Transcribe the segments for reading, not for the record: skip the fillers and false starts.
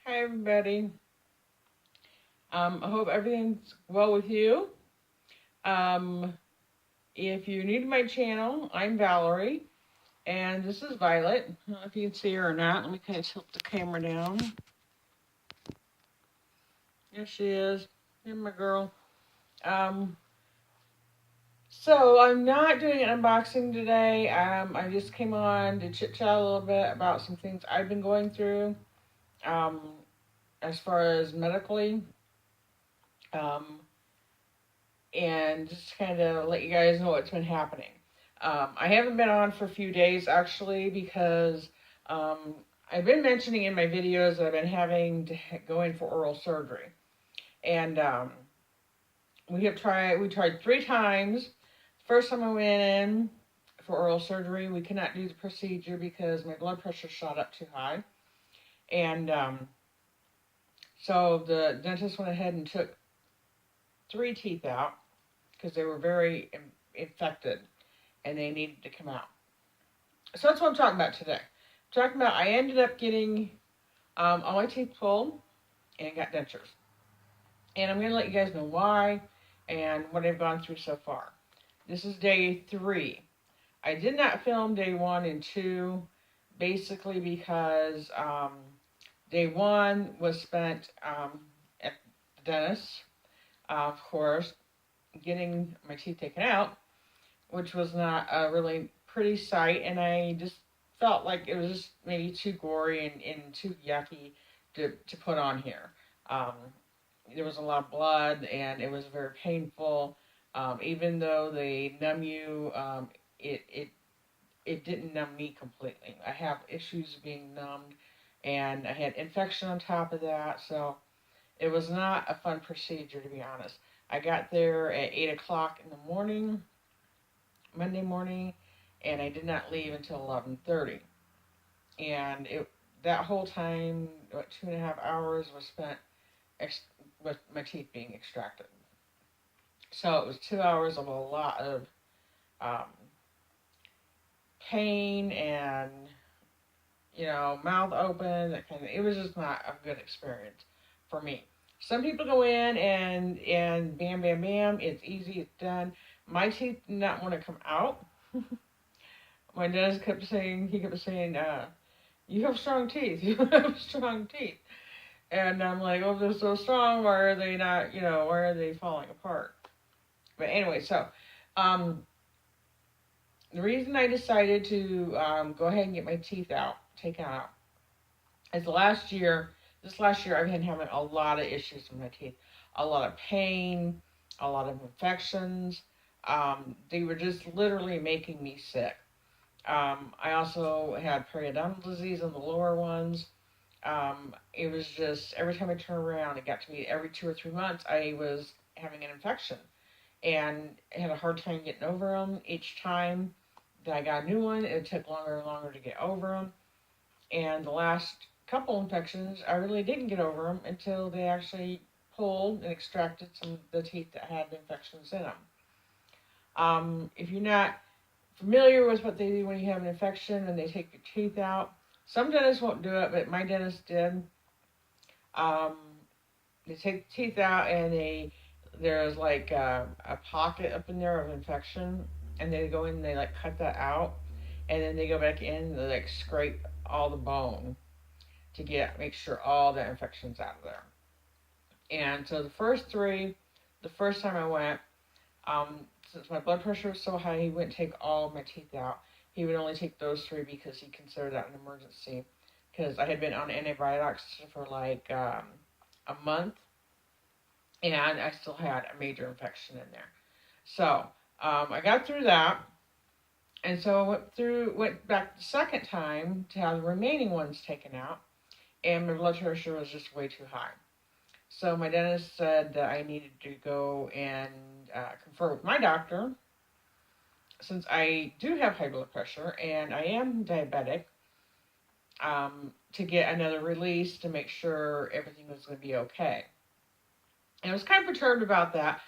Hi, everybody. I hope everything's well with you. Um, if you're new to my channel, I'm Valerie, and this is Violet. I don't know if you can see her or not. Let me kind of tilt the camera down. There she is. Here's my girl. Um, so I'm not doing an unboxing today. I just came on to chit chat a little bit about some things I've been going through. Um, as far as medically. Um, and just kind of let you guys know what's been happening. I haven't been on for a few days actually because um, I've been mentioning in my videos that I've been having to go in for oral surgery, and we tried 3 times. First time I went in for oral surgery, we could not do the procedure because my blood pressure shot up too high, and so the dentist went ahead and took 3 teeth out because they were very infected and they needed to come out. So that's what I'm talking about today. I'm talking about I ended up getting all my teeth pulled and got dentures. And I'm going to let you guys know why and what I've gone through so far. This is day 3. I did not film day 1 and 2 basically because day 1 was spent at the dentist, of course, getting my teeth taken out, which was not a really pretty sight, and I just felt like it was just maybe too gory and too yucky to put on here. Um, there was a lot of blood, and it was very painful. Even though they numb you, it, it it didn't numb me completely. I have issues being numbed, and I had infection on top of that, so it was not a fun procedure, to be honest. I got there at 8 o'clock in the morning, Monday morning, and I did not leave until 11:30. And that whole time, what 2.5 hours was spent with my teeth being extracted. So it was 2 hours of a lot of um, pain and mouth open. That kind of. It was just not a good experience for me. Some people go in and bam, bam, bam. It's easy. It's done. My teeth did not want to come out. My dentist kept saying, you have strong teeth. You have strong teeth. And I'm like, oh, they're so strong. Why are they not, why are they falling apart? But anyway, so um, the reason I decided to go ahead and get my teeth taken out, is this last year, I've been having a lot of issues with my teeth. A lot of pain, a lot of infections. They were just literally making me sick. I also had periodontal disease on the lower ones. It was just every time I turned around, it got to me every 2 or 3 months, I was having an infection, and I had a hard time getting over them. Each time that I got a new one, it took longer and longer to get over them. And the last couple infections, I really didn't get over them until they actually pulled and extracted some of the teeth that had infections in them. If you're not familiar with what they do when you have an infection and they take your teeth out, some dentists won't do it, but my dentist did. Um, they take the teeth out and there's like a pocket up in there of infection, and they go in and they like cut that out, and then they go back in and they like scrape all the bone to make sure all the infection's out of there. And so the first time I went, since my blood pressure was so high, he wouldn't take all of my teeth out. He would only take those 3 because he considered that an emergency. Because I had been on antibiotics for like a month, and I still had a major infection in there. So I got through that, and so I went back the second time to have the remaining ones taken out, and my blood pressure was just way too high. So my dentist said that I needed to go and confer with my doctor, since I do have high blood pressure and I am diabetic, to get another release to make sure everything was going to be okay. And I was kind of perturbed about that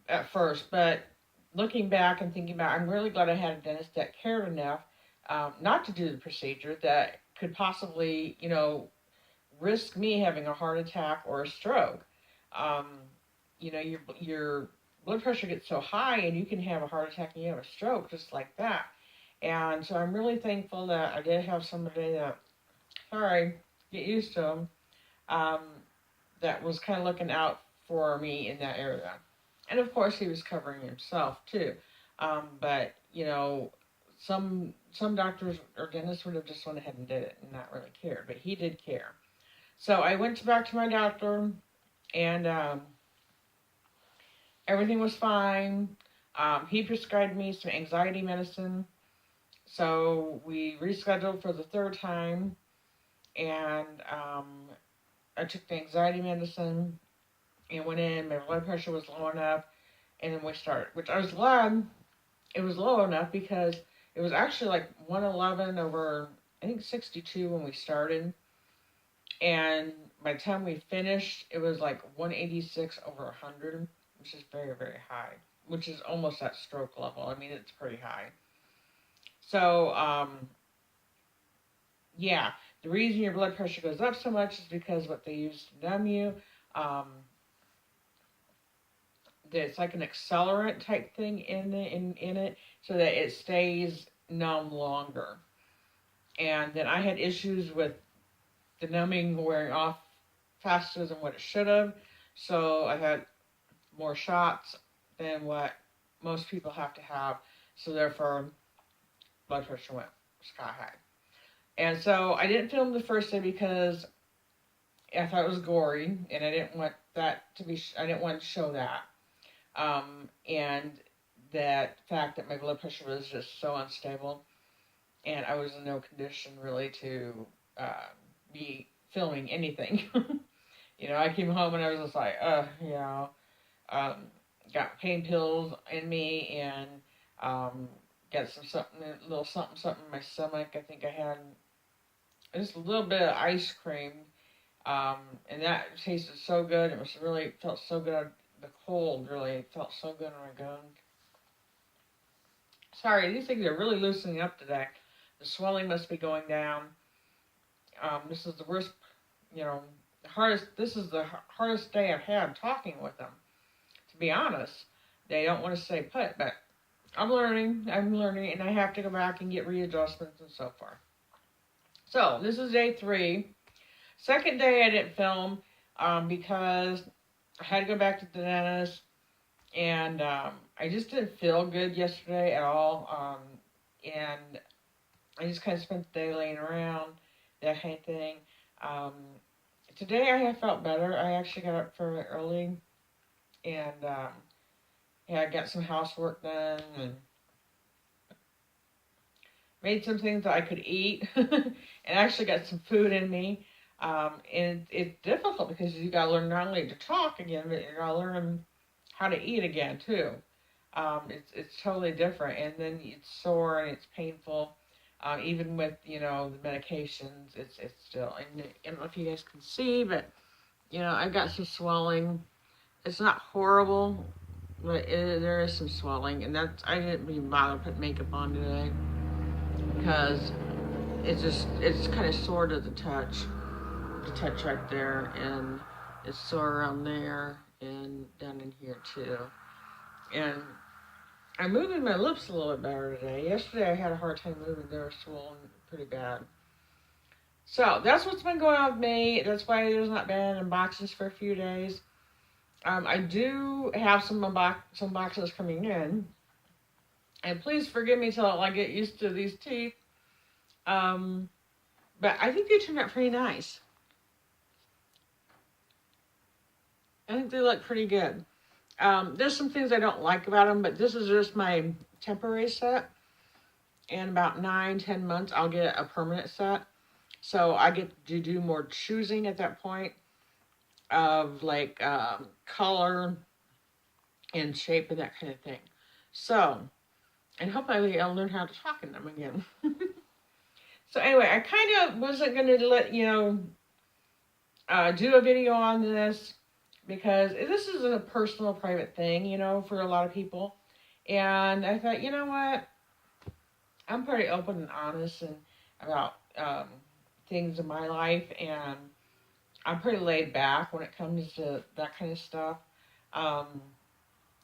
at first, but looking back and thinking about it, I'm really glad I had a dentist that cared enough not to do the procedure, that could possibly, risk me having a heart attack or a stroke. Um, your blood pressure gets so high, and you can have a heart attack and you have a stroke just like that. And so I'm really thankful that I did have somebody that, sorry, get used to them, um, that was kind of looking out for me in that area. And of course, he was covering himself too. But some doctors or dentists would have just went ahead and did it and not really cared, but he did care. So I went back to my doctor, and everything was fine. He prescribed me some anxiety medicine. So we rescheduled for the third time, and I took the anxiety medicine and went in. My blood pressure was low enough, and then we started, which I was glad it was low enough because it was actually like 111 over, I think, 62 when we started. And by the time we finished, it was like 186 over 100, which is very, very high, which is almost at stroke level. I mean, it's pretty high. So, yeah, the reason your blood pressure goes up so much is because what they use to numb you, um, it's like an accelerant type thing in it, so that it stays numb longer. And then I had issues with the numbing wearing off faster than what it should have, so I had more shots than what most people have to have. So therefore, blood pressure went sky high. And so I didn't film the first day because I thought it was gory, and I didn't want that to be. I didn't want to show that. And that fact that my blood pressure was just so unstable, and I was in no condition really to be filming anything. I came home and I was just like, um, got pain pills in me, and got a little something in my stomach. I think I had just a little bit of ice cream, and that tasted so good. It was really felt so good. The cold really felt so good in my gums. Sorry, these things are really loosening up today. The swelling must be going down. This is the worst, the hardest. This is the hardest day I've had talking with them. To be honest, they don't want to stay put, but I'm learning, and I have to go back and get readjustments and so forth. So this is day 3. Second day I didn't film because I had to go back to the dentist, and I just didn't feel good yesterday at all. And I just kind of spent the day laying around, that kind of thing. Um, Today I have felt better. I actually got up fairly early, and I got some housework done and made some things that I could eat, and actually got some food in me. And it's difficult because you got to learn not only to talk again, but you got to learn how to eat again too. It's totally different, and then it's sore and it's painful. Even with the medications, it's still. And I don't know if you guys can see, but I've got some swelling. It's not horrible, but there is some swelling, and I didn't even bother putting makeup on today because it's kind of sore to the touch right there, and it's sore around there and down in here too. And I'm moving my lips a little bit better today. Yesterday I had a hard time moving; they were swollen pretty bad. So that's what's been going on with me. That's why there's not been unboxings for a few days. I do have some boxes coming in, and please forgive me till I get used to these teeth. But I think they turned out pretty nice. I think they look pretty good. There's some things I don't like about them, but this is just my temporary set. In about 9-10 months, I'll get a permanent set. So I get to do more choosing at that point of like color and shape and that kind of thing. So, and hopefully I'll learn how to talk in them again. So anyway, I kind of wasn't going to let do a video on this because this is a personal, private thing, for a lot of people. And I thought, you know what? I'm pretty open and honest and about things in my life, and I'm pretty laid back when it comes to that kind of stuff. Um,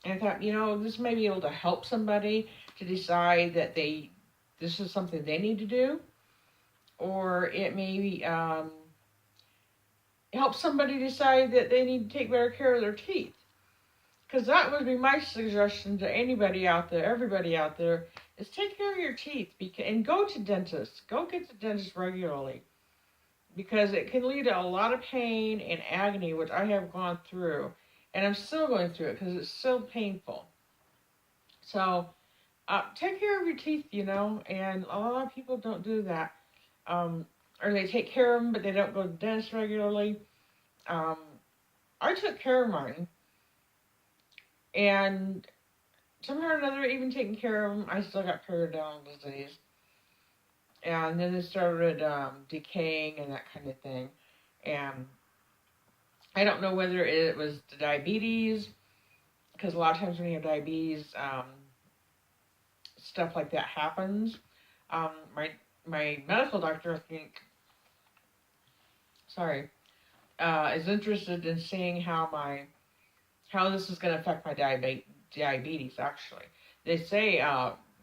and I thought, this may be able to help somebody to decide that this is something they need to do, or it may be, help somebody decide that they need to take better care of their teeth. Because that would be my suggestion to anybody out there, everybody out there, is take care of your teeth and go to dentists. Go get the dentist regularly, because it can lead to a lot of pain and agony, which I have gone through, and I'm still going through it because it's still painful. So take care of your teeth, and a lot of people don't do that. Um, or they take care of them, but they don't go to the dentist regularly. Um, I took care of mine, and somehow or another, even taking care of them, I still got periodontal disease. And then it started decaying and that kind of thing. And I don't know whether it was the diabetes, because a lot of times when you have diabetes, stuff like that happens. My medical doctor, I think, is interested in seeing how this is going to affect my diabetes. Actually, they say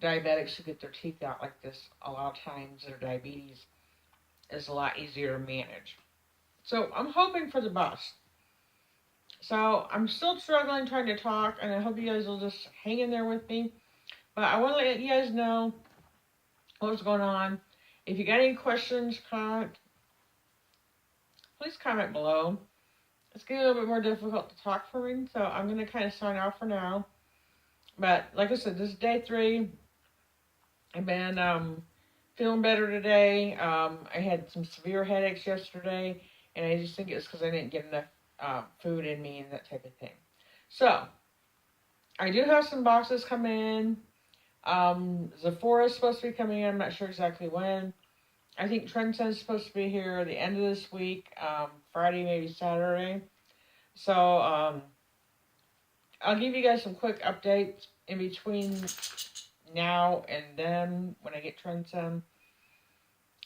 diabetics who get their teeth out like this, a lot of times their diabetes is a lot easier to manage. So I'm hoping for the best. So I'm still struggling trying to talk, and I hope you guys will just hang in there with me. But I want to let you guys know what's going on. If you got any questions, please comment below. It's getting a little bit more difficult to talk for me, so I'm going to kind of sign off for now. But like I said, this is day 3. I've been feeling better today. I had some severe headaches yesterday, and I just think it's because I didn't get enough food in me and that type of thing. So, I do have some boxes coming in. Zephora is supposed to be coming in. I'm not sure exactly when. I think Trenton's supposed to be here at the end of this week, Friday, maybe Saturday. So, I'll give you guys some quick updates in between now and then when I get Trenton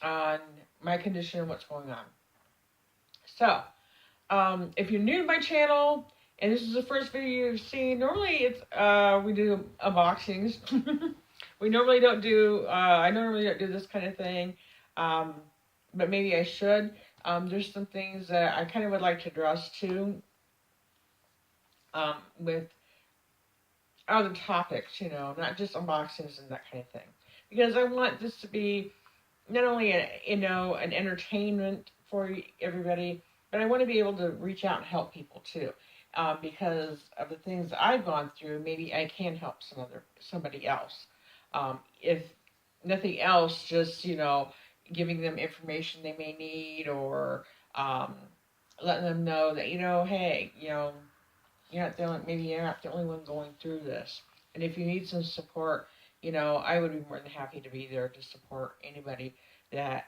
on my condition and what's going on. So, if you're new to my channel and this is the first video you've seen, normally it's we do unboxings. I normally don't do this kind of thing, but maybe I should. There's some things that I kind of would like to address too, with other topics, not just unboxings and that kind of thing, because I want this to be not only an entertainment for everybody, but I want to be able to reach out and help people too, because of the things that I've gone through. Maybe I can help somebody else, if nothing else, just giving them information they may need, or letting them know that hey, maybe you're not the only one going through this, and if you need some support, I would be more than happy to be there to support anybody that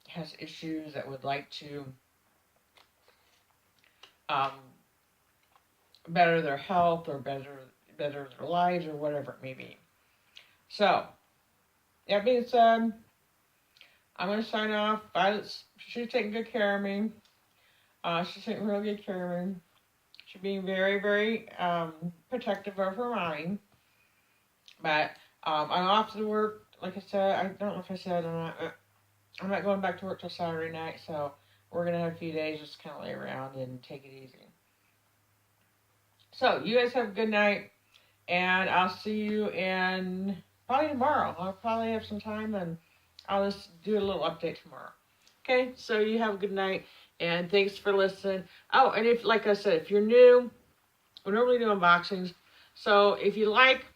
has issues, that would like to better their health, or better their lives, or whatever it may be. So, that being said, I'm going to sign off. She's taking good care of me. She's taking real good care of me. She's being very, very protective of her mind. But I'm off to work. Like I said, I don't know if I said or not. I'm not going back to work till Saturday night, so we're going to have a few days just kind of lay around and take it easy. So, you guys have a good night, and I'll see you in probably tomorrow. I'll probably have some time, and I'll just do a little update tomorrow. Okay, so you have a good night, and thanks for listening. Oh, and if, like I said, if you're new, we normally do unboxings. So if you like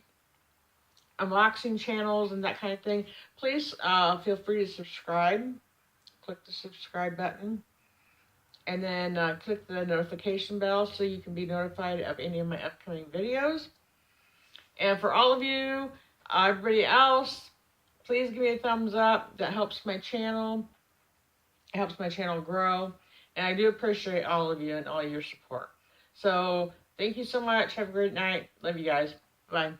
unboxing channels and that kind of thing, please feel free to subscribe. Click the subscribe button, and then click the notification bell so you can be notified of any of my upcoming videos. And for all of you, everybody else, please give me a thumbs up. That helps my channel. It helps my channel grow. And I do appreciate all of you and all your support. So, thank you so much. Have a great night. Love you guys. Bye.